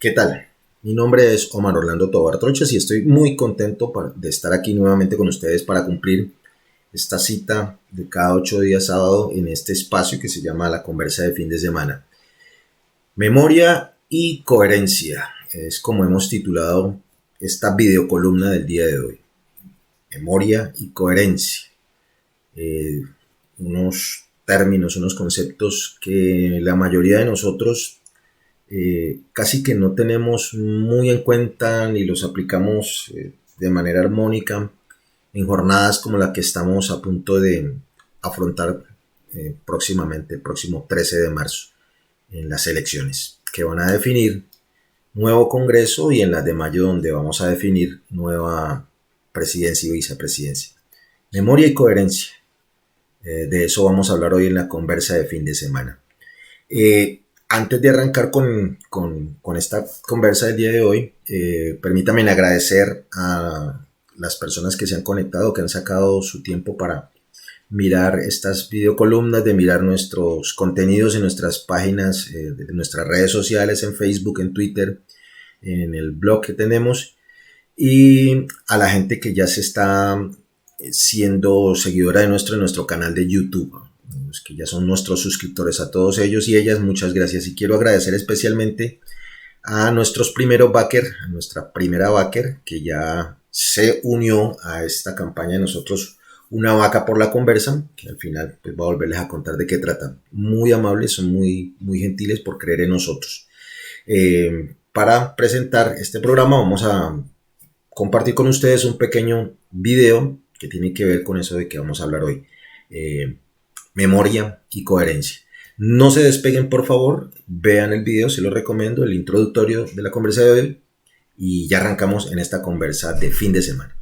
¿Qué tal? Mi nombre es Omar Orlando Tobar Trochas y estoy muy contento de estar aquí nuevamente con ustedes para cumplir esta cita de cada 8 días sábado en este espacio que se llama La Conversa de Fin de Semana. Memoria y coherencia es como hemos titulado esta videocolumna del día de hoy. Memoria y coherencia. Unos términos, unos conceptos que la mayoría de nosotros casi que no tenemos muy en cuenta ni los aplicamos de manera armónica en jornadas como la que estamos a punto de afrontar próximamente, el próximo 13 de marzo, en las elecciones que van a definir nuevo Congreso y en las de mayo donde vamos a definir nueva presidencia y vicepresidencia. Memoria y coherencia. De eso vamos a hablar hoy en la conversa de fin de semana. Antes de arrancar con esta conversa del día de hoy, permítanme agradecer a las personas que se han conectado, que han sacado su tiempo para mirar estas videocolumnas, de mirar nuestros contenidos en nuestras páginas, de nuestras redes sociales, en Facebook, en Twitter, en el blog que tenemos, y a la gente que ya se está siendo seguidora de nuestro canal de YouTube, los que ya son nuestros suscriptores. A todos ellos y ellas, muchas gracias. Y quiero agradecer especialmente a nuestros primeros backer, a nuestra primera backer que ya se unió a esta campaña de nosotros, Una Vaca por la Conversa, que al final pues voy a volverles a contar de qué trata. Muy amables, son muy gentiles por creer en nosotros. Para presentar este programa vamos a compartir con ustedes un pequeño video que tiene que ver con eso de que vamos a hablar hoy. Memoria y coherencia. No se despeguen, por favor, vean el video, se lo recomiendo, el introductorio de la conversa de hoy, y ya arrancamos en esta conversa de fin de semana.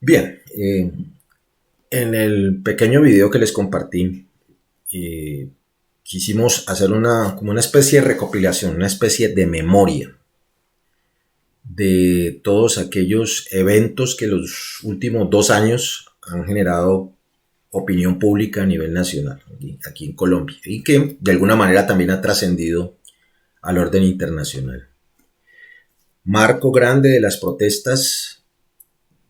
Bien, en el pequeño video que les compartí, quisimos hacer como una especie de recopilación, una especie de memoria de todos aquellos eventos que los últimos 2 años han generado opinión pública a nivel nacional, aquí en Colombia, y que de alguna manera también ha trascendido al orden internacional. Marco grande de las protestas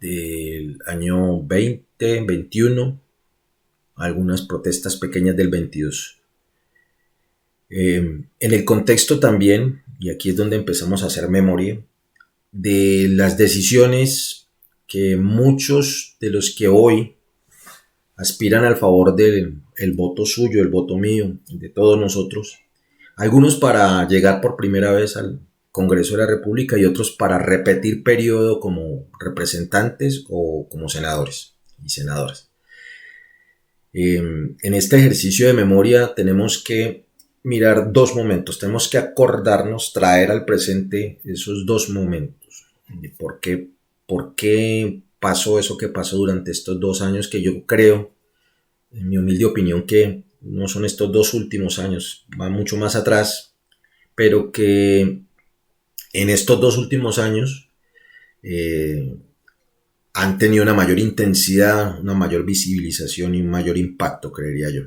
del año 2021, algunas protestas pequeñas del 22. En el contexto también, y aquí es donde empezamos a hacer memoria, de las decisiones que muchos de los que hoy aspiran al favor del voto suyo, el voto mío, de todos nosotros, algunos para llegar por primera vez al Congreso de la República y otros para repetir periodo como representantes o como senadores y senadoras. En este ejercicio de memoria tenemos que mirar 2 momentos, tenemos que acordarnos, traer al presente esos 2 momentos. ¿Por qué pasó eso que pasó durante estos 2 años que yo creo, en mi humilde opinión, que no son estos 2 últimos años, va mucho más atrás, pero que en estos 2 últimos años eh, han tenido una mayor intensidad, una mayor visibilización y un mayor impacto, creería yo.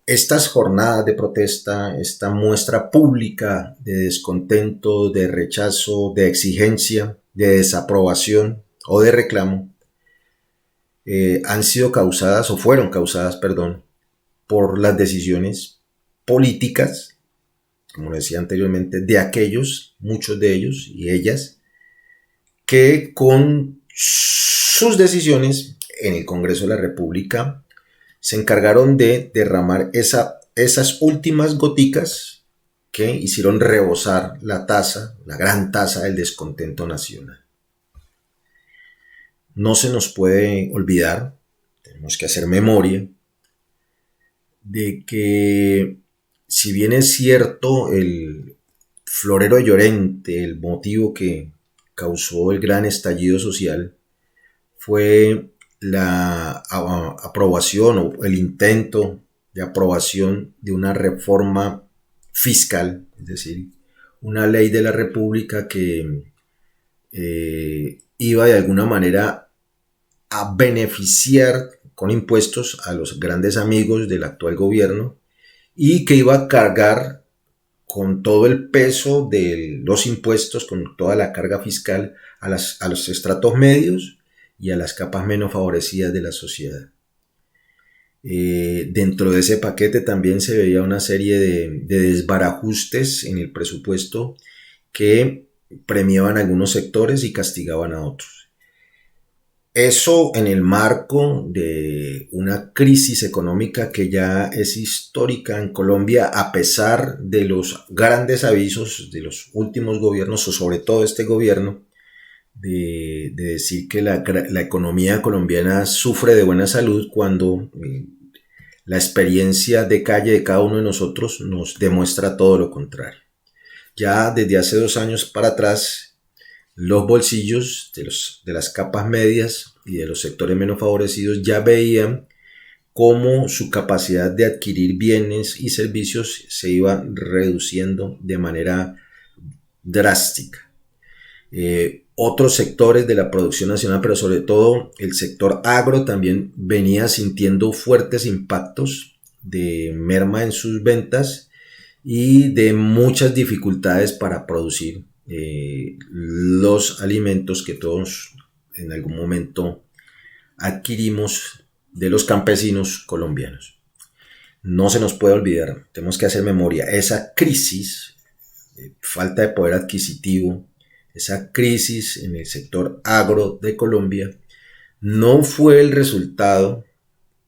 Estas jornadas de protesta, esta muestra pública de descontento, de rechazo, de exigencia, de desaprobación o de reclamo, han sido causadas o fueron causadas, perdón, por las decisiones políticas, como decía anteriormente, de aquellos, muchos de ellos y ellas, que con sus decisiones en el Congreso de la República se encargaron de derramar esas últimas goticas que hicieron rebosar la taza, la gran taza del descontento nacional. No se nos puede olvidar, tenemos que hacer memoria, de que si bien es cierto el florero de Llorente, el motivo que causó el gran estallido social, fue la aprobación o el intento de aprobación de una reforma fiscal, es decir, una ley de la República que iba de alguna manera a beneficiar con impuestos a los grandes amigos del actual gobierno y que iba a cargar con todo el peso de los impuestos, con toda la carga fiscal a los estratos medios y a las capas menos favorecidas de la sociedad. Dentro de ese paquete también se veía una serie de desbarajustes en el presupuesto que premiaban a algunos sectores y castigaban a otros. Eso en el marco de una crisis económica que ya es histórica en Colombia, a pesar de los grandes avisos de los últimos gobiernos, o sobre todo este gobierno, de decir que la economía colombiana sufre de buena salud, cuando la experiencia de calle de cada uno de nosotros nos demuestra todo lo contrario. Ya desde hace 2 años para atrás, los bolsillos de las capas medias y de los sectores menos favorecidos ya veían cómo su capacidad de adquirir bienes y servicios se iba reduciendo de manera drástica. Otros sectores de la producción nacional, pero sobre todo el sector agro, también venía sintiendo fuertes impactos de merma en sus ventas y de muchas dificultades para producir los alimentos que todos en algún momento adquirimos de los campesinos colombianos. No se nos puede olvidar, tenemos que hacer memoria, esa crisis de falta de poder adquisitivo, esa crisis en el sector agro de Colombia, no fue el resultado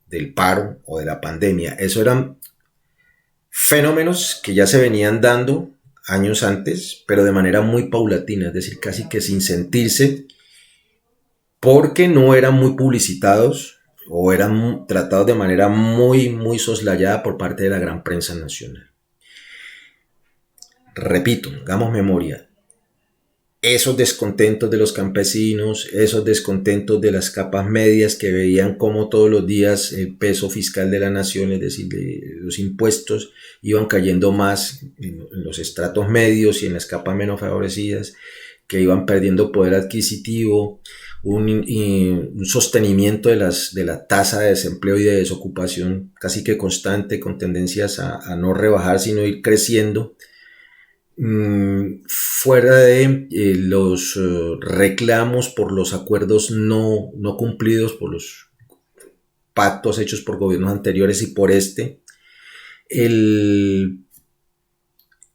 del paro o de la pandemia. Eso eran fenómenos que ya se venían dando años antes, pero de manera muy paulatina, es decir, casi que sin sentirse, porque no eran muy publicitados o eran tratados de manera muy soslayada por parte de la gran prensa nacional. Repito, hagamos memoria. Esos descontentos de los campesinos, esos descontentos de las capas medias que veían como todos los días el peso fiscal de la nación, es decir, de los impuestos, iban cayendo más en los estratos medios y en las capas menos favorecidas, que iban perdiendo poder adquisitivo, un sostenimiento de la tasa de desempleo y de desocupación casi que constante, con tendencias a no rebajar, sino ir creciendo. Fuera de los reclamos por los acuerdos no cumplidos, por los pactos hechos por gobiernos anteriores y por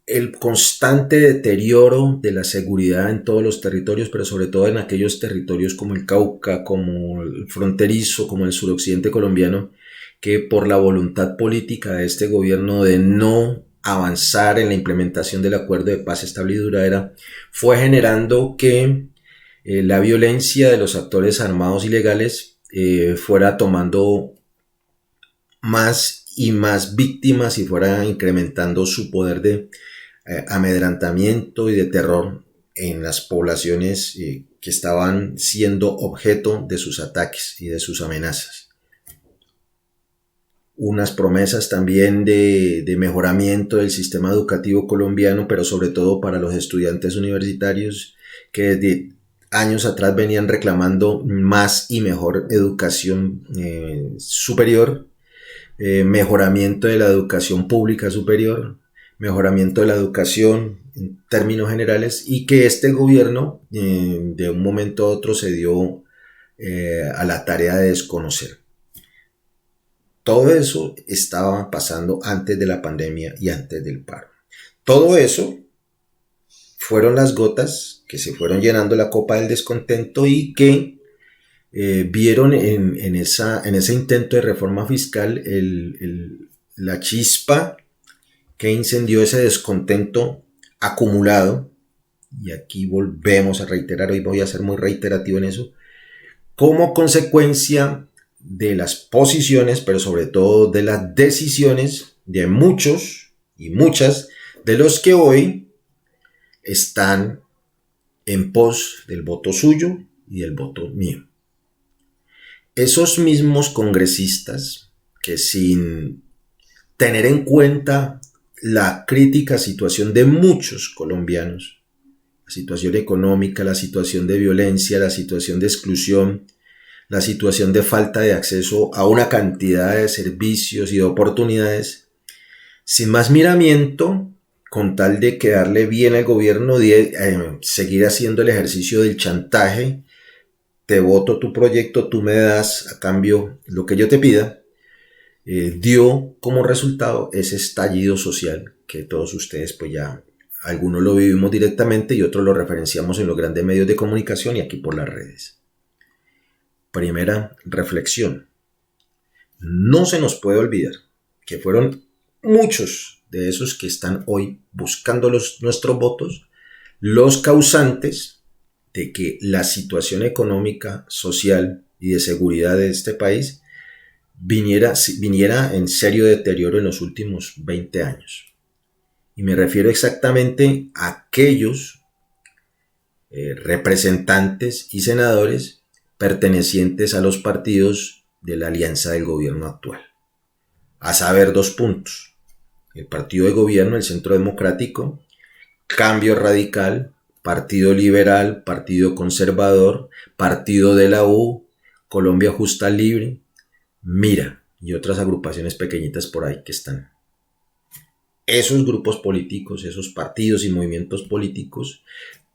el constante deterioro de la seguridad en todos los territorios, pero sobre todo en aquellos territorios como el Cauca, como el fronterizo, como el suroccidente colombiano, que por la voluntad política de este gobierno de no avanzar en la implementación del acuerdo de paz estable y duradera, fue generando que la violencia de los actores armados ilegales fuera tomando más y más víctimas y fuera incrementando su poder de amedrentamiento y de terror en las poblaciones que estaban siendo objeto de sus ataques y de sus amenazas. unas promesas también de mejoramiento del sistema educativo colombiano, pero sobre todo para los estudiantes universitarios que desde años atrás venían reclamando más y mejor educación superior, mejoramiento de la educación pública superior, mejoramiento de la educación en términos generales, y que este gobierno de un momento a otro se dio a la tarea de desconocer. Todo eso estaba pasando antes de la pandemia y antes del paro. Todo eso fueron las gotas que se fueron llenando la copa del descontento y que vieron en ese intento de reforma fiscal la chispa que incendió ese descontento acumulado. Y aquí volvemos a reiterar, hoy voy a ser muy reiterativo en eso, como consecuencia de las posiciones, pero sobre todo de las decisiones de muchos y muchas de los que hoy están en pos del voto suyo y del voto mío. Esos mismos congresistas que, sin tener en cuenta la crítica situación de muchos colombianos, la situación económica, la situación de violencia, la situación de exclusión, la situación de falta de acceso a una cantidad de servicios y de oportunidades, sin más miramiento, con tal de quedarle bien al gobierno, seguir haciendo el ejercicio del chantaje, te voto tu proyecto, tú me das a cambio lo que yo te pida, dio como resultado ese estallido social que todos ustedes pues ya, algunos lo vivimos directamente y otros lo referenciamos en los grandes medios de comunicación y aquí por las redes. Primera reflexión. No se nos puede olvidar que fueron muchos de esos que están hoy buscando nuestros votos los causantes de que la situación económica, social y de seguridad de este país viniera en serio deterioro en los últimos 20 años. Y me refiero exactamente a aquellos representantes y senadores pertenecientes a los partidos de la alianza del gobierno actual. A saber, 2 puntos. El partido de gobierno, el Centro Democrático, Cambio Radical, Partido Liberal, Partido Conservador, Partido de la U, Colombia Justa Libre, Mira y otras agrupaciones pequeñitas por ahí que están. Esos grupos políticos, esos partidos y movimientos políticos,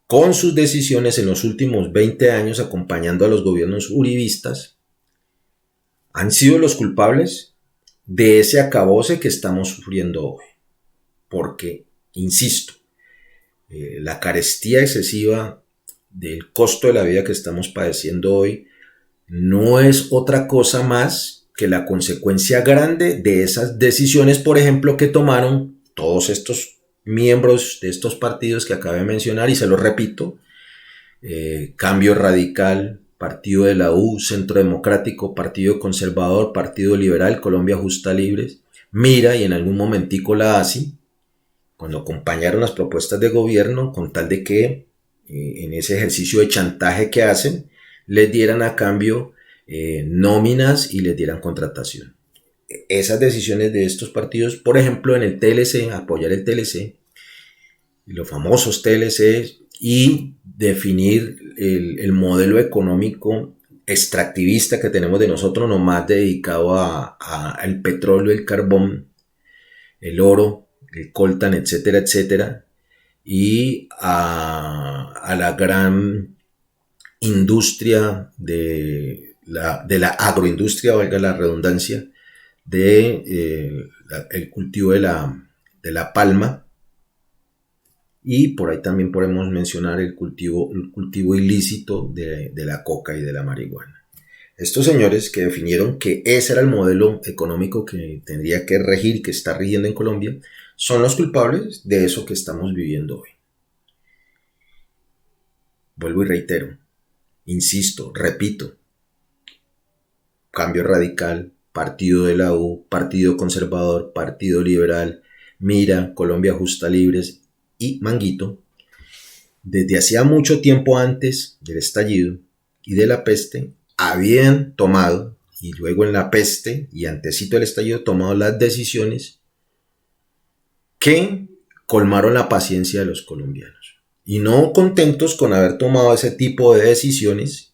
con sus decisiones en los últimos 20 años acompañando a los gobiernos uribistas, han sido los culpables de ese acabose que estamos sufriendo hoy. Porque, insisto, la carestía excesiva del costo de la vida que estamos padeciendo hoy no es otra cosa más que la consecuencia grande de esas decisiones, por ejemplo, que tomaron todos estos miembros de estos partidos que acabé de mencionar, y se los repito: Cambio Radical, Partido de la U, Centro Democrático, Partido Conservador, Partido Liberal, Colombia Justa Libres, Mira y en algún momentico la ASI, cuando acompañaron las propuestas de gobierno con tal de que en ese ejercicio de chantaje que hacen les dieran a cambio nóminas y les dieran contratación. Esas decisiones de estos partidos, por ejemplo en el TLC, apoyar el TLC, los famosos TLC, y definir el modelo económico extractivista que tenemos de nosotros, nomás dedicado al petróleo, el carbón, el oro, el coltan, etcétera, etcétera, y a la gran industria de la agroindustria, valga la redundancia, el cultivo de la palma, y por ahí también podemos mencionar el cultivo ilícito de la coca y de la marihuana. Estos señores que definieron que ese era el modelo económico que tendría que regir, que está rigiendo en Colombia, son los culpables de eso que estamos viviendo hoy. Vuelvo y reitero, insisto, repito: Cambio Radical, Partido de la U, Partido Conservador, Partido Liberal, Mira, Colombia Justa Libres y Manguito, desde hacía mucho tiempo antes del estallido y de la peste, habían tomado y luego en la peste y antecito el estallido tomado las decisiones que colmaron la paciencia de los colombianos. Y no contentos con haber tomado ese tipo de decisiones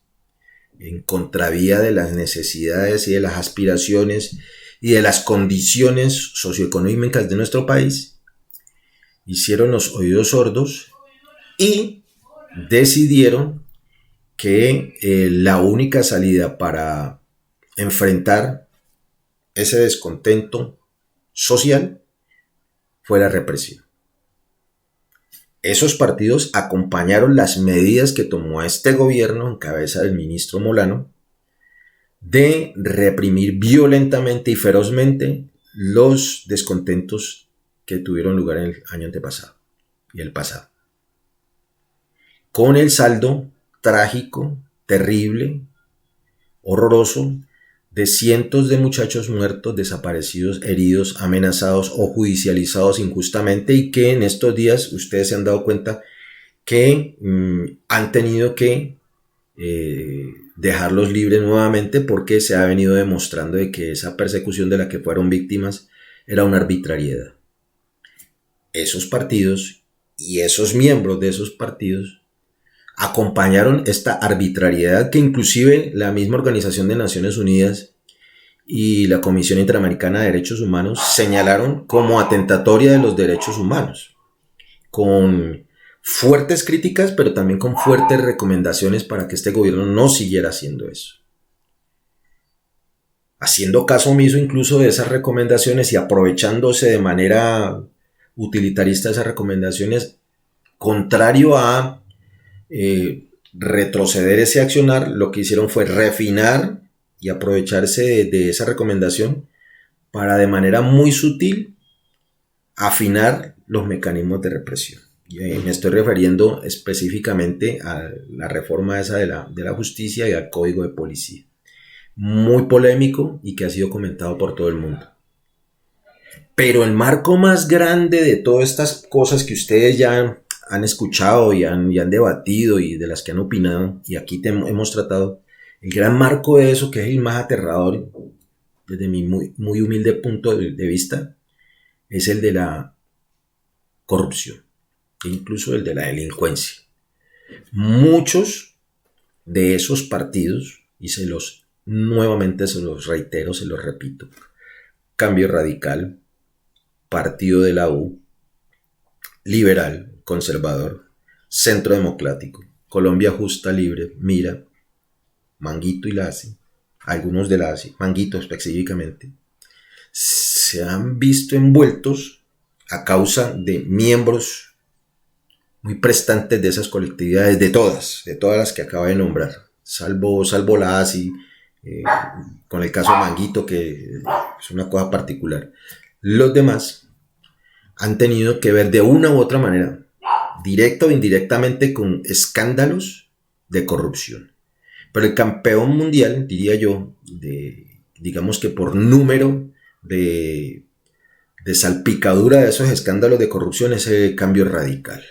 en contravía de las necesidades y de las aspiraciones y de las condiciones socioeconómicas de nuestro país, hicieron los oídos sordos y decidieron que la única salida para enfrentar ese descontento social fue la represión. Esos partidos acompañaron las medidas que tomó este gobierno en cabeza del ministro Molano de reprimir violentamente y ferozmente los descontentos que tuvieron lugar en el año antepasado y el pasado. Con el saldo trágico, terrible, horroroso, de cientos de muchachos muertos, desaparecidos, heridos, amenazados o judicializados injustamente, y que en estos días ustedes se han dado cuenta que han tenido que dejarlos libres nuevamente porque se ha venido demostrando de que esa persecución de la que fueron víctimas era una arbitrariedad. Esos partidos y esos miembros de esos partidos acompañaron esta arbitrariedad que inclusive la misma Organización de Naciones Unidas y la Comisión Interamericana de Derechos Humanos señalaron como atentatoria de los derechos humanos, con fuertes críticas, pero también con fuertes recomendaciones para que este gobierno no siguiera haciendo eso. Haciendo caso omiso incluso de esas recomendaciones y aprovechándose de manera utilitarista de esas recomendaciones, contrario a retroceder ese accionar, lo que hicieron fue refinar y aprovecharse de esa recomendación para de manera muy sutil afinar los mecanismos de represión. Y me estoy refiriendo específicamente a la reforma esa de la justicia y al código de policía. Muy polémico y que ha sido comentado por todo el mundo. Pero el marco más grande de todas estas cosas que ustedes ya han escuchado y han debatido y de las que han opinado, y aquí hemos tratado, el gran marco de eso, que es el más aterrador desde mi muy humilde punto de vista, es el de la corrupción, e incluso el de la delincuencia. Muchos de esos partidos, y nuevamente se los reitero, se los repito: Cambio Radical, Partido de la U, Liberal, Conservador, Centro Democrático, Colombia Justa, Libre, Mira, Manguito y la ASI, algunos de la ASI, Manguito específicamente, se han visto envueltos a causa de miembros muy prestantes de esas colectividades, de todas las que acabo de nombrar, salvo la ASI, con el caso Manguito, que es una cosa particular. Los demás han tenido que ver de una u otra manera, directa o indirectamente, con escándalos de corrupción. Pero el campeón mundial, diría yo, digamos que por número de salpicadura de esos escándalos de corrupción, es el Cambio Radical.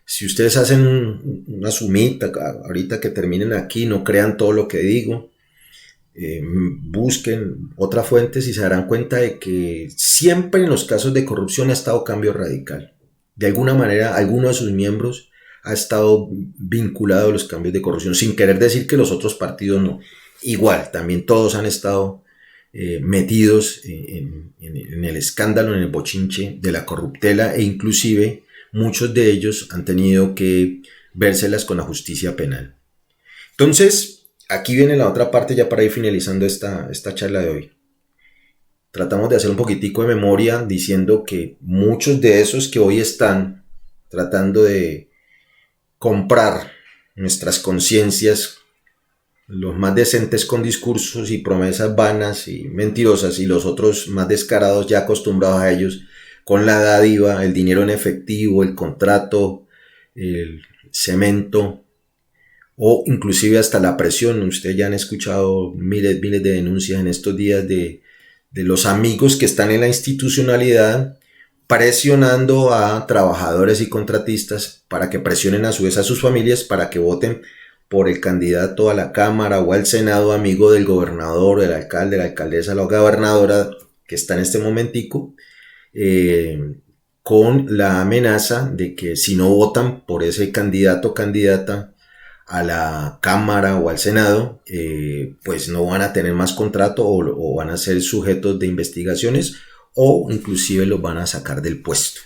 Si ustedes hacen una sumita, ahorita que terminen aquí, no crean todo lo que digo, busquen otras fuentes y se darán cuenta de que siempre en los casos de corrupción ha estado Cambio Radical. De alguna manera, alguno de sus miembros ha estado vinculado a los cambios de corrupción, sin querer decir que los otros partidos no. Igual, también todos han estado metidos en el escándalo, en el bochinche de la corruptela, e inclusive muchos de ellos han tenido que vérselas con la justicia penal. Entonces, aquí viene la otra parte ya para ir finalizando esta charla de hoy. Tratamos de hacer un poquitico de memoria diciendo que muchos de esos que hoy están tratando de comprar nuestras conciencias, los más decentes con discursos y promesas vanas y mentirosas, y los otros más descarados ya acostumbrados a ellos, con la dádiva, el dinero en efectivo, el contrato, el cemento, o inclusive hasta la presión. Ustedes ya han escuchado miles de denuncias en estos días de los amigos que están en la institucionalidad presionando a trabajadores y contratistas para que presionen a su vez a sus familias para que voten por el candidato a la Cámara o al Senado, amigo del gobernador, del alcalde, la alcaldesa, la gobernadora que está en este momentico, con la amenaza de que si no votan por ese candidato o candidata a la Cámara o al Senado, pues no van a tener más contrato o van a ser sujetos de investigaciones o inclusive los van a sacar del puesto.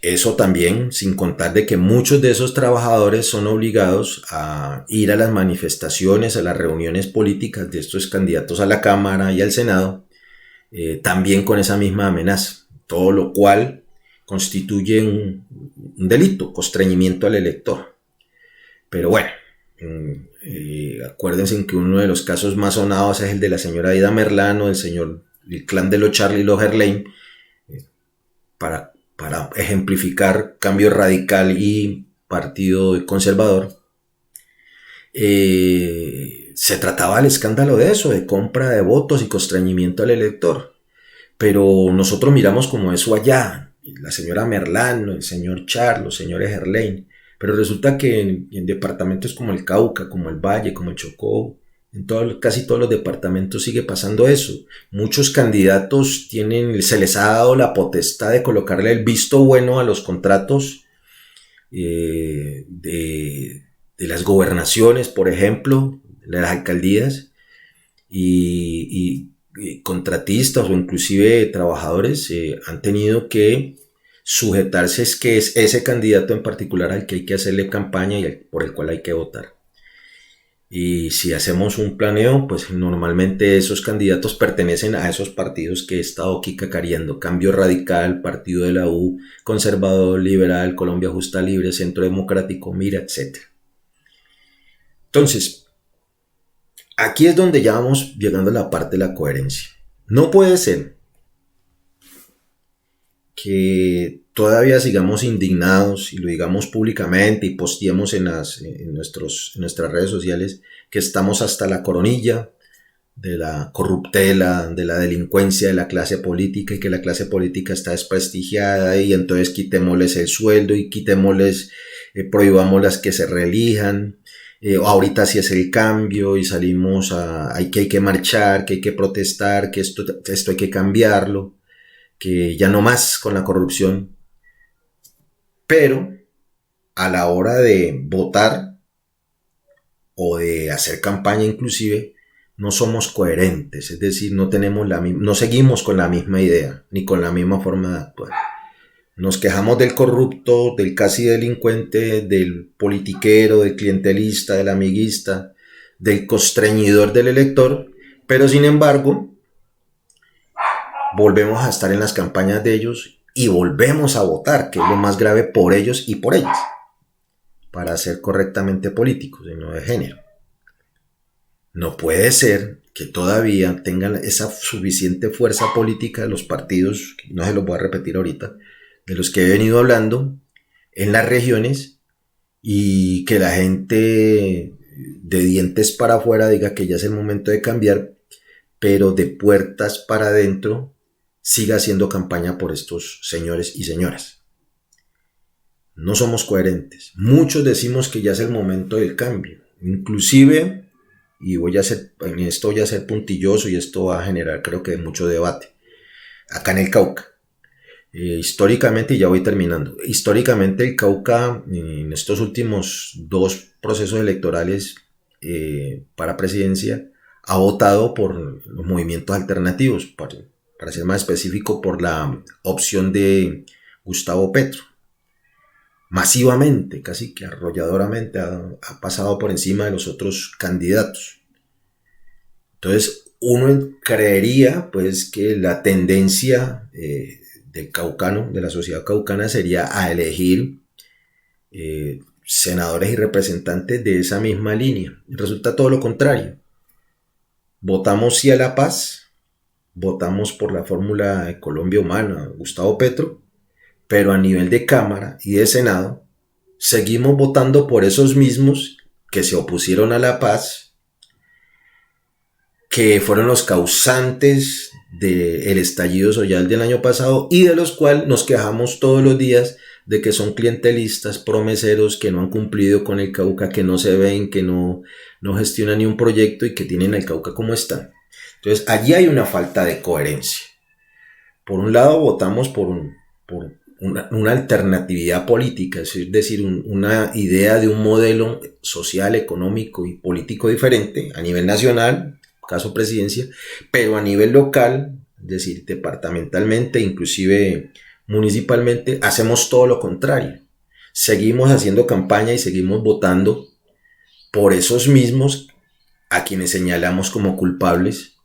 Eso también, sin contar de que muchos de esos trabajadores son obligados a ir a las manifestaciones, a las reuniones políticas de estos candidatos a la Cámara y al Senado, también con esa misma amenaza, todo lo cual constituye un delito, constreñimiento al elector. Pero bueno, acuérdense que uno de los casos más sonados es el de la señora Aida Merlano, el clan de los Charlie y los Gerlain, para ejemplificar cambio radical y partido conservador. Se trataba el escándalo de eso, de compra de votos y constreñimiento al elector. Pero nosotros miramos como eso allá, la señora Merlano, el señor Charlo, los señores Gerlain. Pero resulta que en departamentos como el Cauca, como el Valle, como el Chocó, casi todos los departamentos sigue pasando eso. Muchos candidatos se les ha dado la potestad de colocarle el visto bueno a los contratos de las gobernaciones, por ejemplo, de las alcaldías, y contratistas o inclusive trabajadores han tenido que sujetarse, es que es ese candidato en particular al que hay que hacerle campaña y por el cual hay que votar. Y si hacemos un planeo, pues normalmente esos candidatos pertenecen a esos partidos que he estado aquí cacareando: Cambio Radical, Partido de la U, Conservador, Liberal, Colombia Justa Libre, Centro Democrático, Mira, etc. Entonces, aquí es donde ya vamos llegando a la parte de la coherencia. No puede ser que todavía sigamos indignados y lo digamos públicamente y posteemos en nuestras redes sociales que estamos hasta la coronilla de la corruptela, de la delincuencia de la clase política y que la clase política está desprestigiada y entonces quitémosles el sueldo y prohibámoslas que se reelijan. Ahorita sí es el cambio y salimos hay que marchar, que hay que protestar, que esto hay que cambiarlo, que ya no más con la corrupción. Pero a la hora de votar o de hacer campaña inclusive, no somos coherentes, es decir, no seguimos con la misma idea, ni con la misma forma de actuar. Nos quejamos del corrupto, del casi delincuente, del politiquero, del clientelista, del amiguista, del constreñidor del elector, pero sin embargo, volvemos a estar en las campañas de ellos y volvemos a votar, que es lo más grave, por ellos y por ellas, para ser correctamente políticos y no de género. No puede ser que todavía tengan esa suficiente fuerza política de los partidos, no se los voy a repetir ahorita, de los que he venido hablando, en las regiones, y que la gente de dientes para afuera diga que ya es el momento de cambiar, pero de puertas para adentro siga haciendo campaña por estos señores y señoras. No somos coherentes. Muchos decimos que ya es el momento del cambio. Inclusive, y en esto voy a ser puntilloso y esto va a generar creo que mucho debate. Acá en el Cauca. Históricamente, y ya voy terminando, históricamente el Cauca en estos últimos 2 procesos electorales para presidencia ha votado por los movimientos alternativos, para ser más específico, por la opción de Gustavo Petro. Masivamente, casi que arrolladoramente ha pasado por encima de los otros candidatos. Entonces uno creería pues que la tendencia del caucano, de la sociedad caucana, sería a elegir senadores y representantes de esa misma línea. Y resulta todo lo contrario. Votamos sí a la paz, votamos por la fórmula de Colombia Humana, Gustavo Petro, pero a nivel de Cámara y de Senado seguimos votando por esos mismos que se opusieron a la paz, que fueron los causantes del estallido social del año pasado y de los cuales nos quejamos todos los días de que son clientelistas, promeseros, que no han cumplido con el Cauca, que no se ven, que no gestionan ni un proyecto y que tienen el Cauca como está. Entonces allí hay una falta de coherencia. Por un lado votamos por una alternatividad política, es decir, una idea de un modelo social, económico y político diferente a nivel nacional, caso presidencia, pero a nivel local, es decir, departamentalmente, inclusive municipalmente, hacemos todo lo contrario. Seguimos haciendo campaña y seguimos votando por esos mismos a quienes señalamos como culpables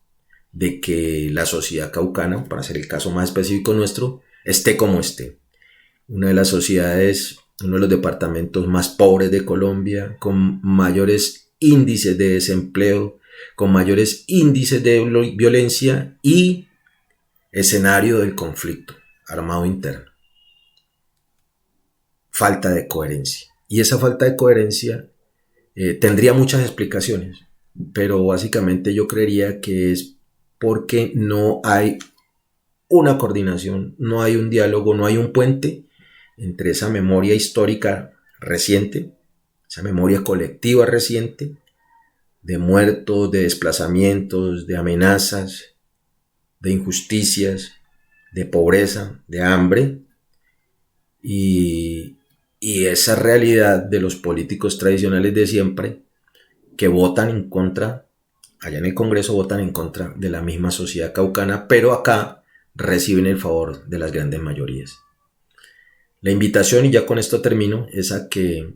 de que la sociedad caucana, para ser el caso más específico nuestro, esté como esté. Una de las sociedades, uno de los departamentos más pobres de Colombia, con mayores índices de desempleo, con mayores índices de violencia y escenario del conflicto armado interno. Falta de coherencia. Y esa falta de coherencia tendría muchas explicaciones, pero básicamente yo creería que es porque no hay una coordinación, no hay un diálogo, no hay un puente entre esa memoria histórica reciente, esa memoria colectiva reciente, de muertos, de desplazamientos, de amenazas, de injusticias, de pobreza, de hambre, y esa realidad de los políticos tradicionales de siempre que votan en contra, allá en el Congreso votan en contra de la misma sociedad caucana, pero acá reciben el favor de las grandes mayorías. La invitación, y ya con esto termino, es a que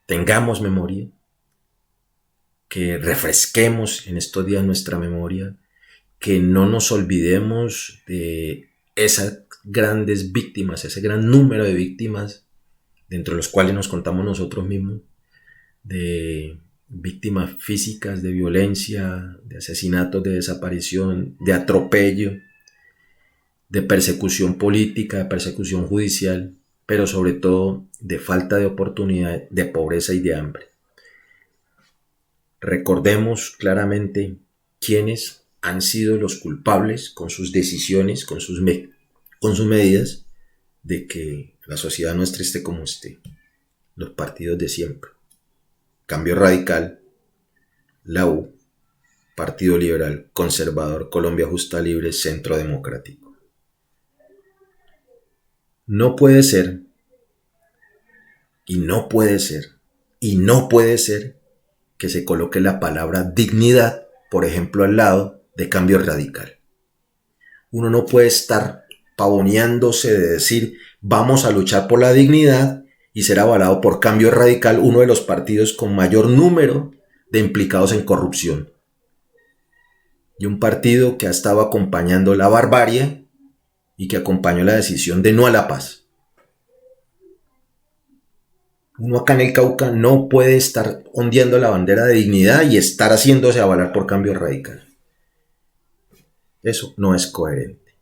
tengamos memoria, que refresquemos en estos días nuestra memoria, que no nos olvidemos de esas grandes víctimas, ese gran número de víctimas, dentro de los cuales nos contamos nosotros mismos, de víctimas físicas, de violencia, de asesinatos, de desaparición, de atropello, de persecución política, de persecución judicial, pero sobre todo de falta de oportunidad, de pobreza y de hambre. Recordemos claramente quiénes han sido los culpables con sus decisiones, con sus medidas, de que la sociedad nuestra esté como esté. Los partidos de siempre. Cambio Radical, la U, Partido Liberal, Conservador, Colombia Justa Libre, Centro Democrático. No puede ser, y no puede ser, y no puede ser que se coloque la palabra dignidad, por ejemplo, al lado de Cambio Radical. Uno no puede estar pavoneándose de decir vamos a luchar por la dignidad y ser avalado por Cambio Radical, uno de los partidos con mayor número de implicados en corrupción. Y un partido que ha estado acompañando la barbarie y que acompañó la decisión de no a la paz. Uno acá en el Cauca no puede estar ondeando la bandera de dignidad y estar haciéndose avalar por Cambio Radical. Eso no es coherente.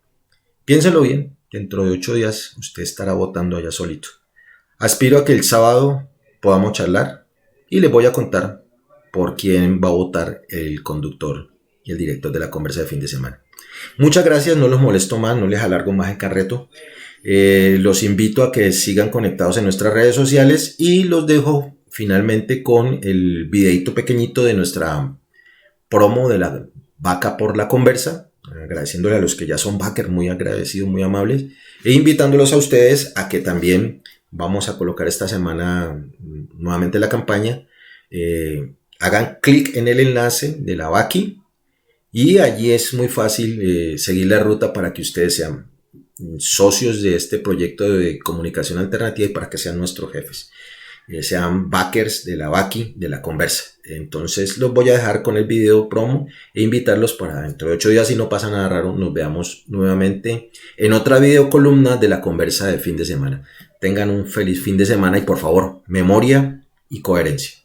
Piénselo bien, dentro de 8 días usted estará votando allá solito. Aspiro a que el sábado podamos charlar y les voy a contar por quién va a votar el conductor y el director de la conversa de fin de semana. Muchas gracias, no los molesto más, no les alargo más el carreto. Los invito a que sigan conectados en nuestras redes sociales y los dejo finalmente con el videito pequeñito de nuestra promo de la vaca por la conversa, agradeciéndole a los que ya son backers, muy agradecidos, muy amables, e invitándolos a ustedes a que también vamos a colocar esta semana nuevamente la campaña. Hagan clic en el enlace de la Vaki y allí es muy fácil seguir la ruta para que ustedes sean socios de este proyecto de comunicación alternativa y para que sean nuestros jefes, sean backers de la Vaki, de la conversa. Entonces los voy a dejar con el video promo e invitarlos para dentro de 8 días, si no pasa nada raro, nos veamos nuevamente en otra video columna de la conversa de fin de semana. Tengan un feliz fin de semana y por favor, memoria y coherencia.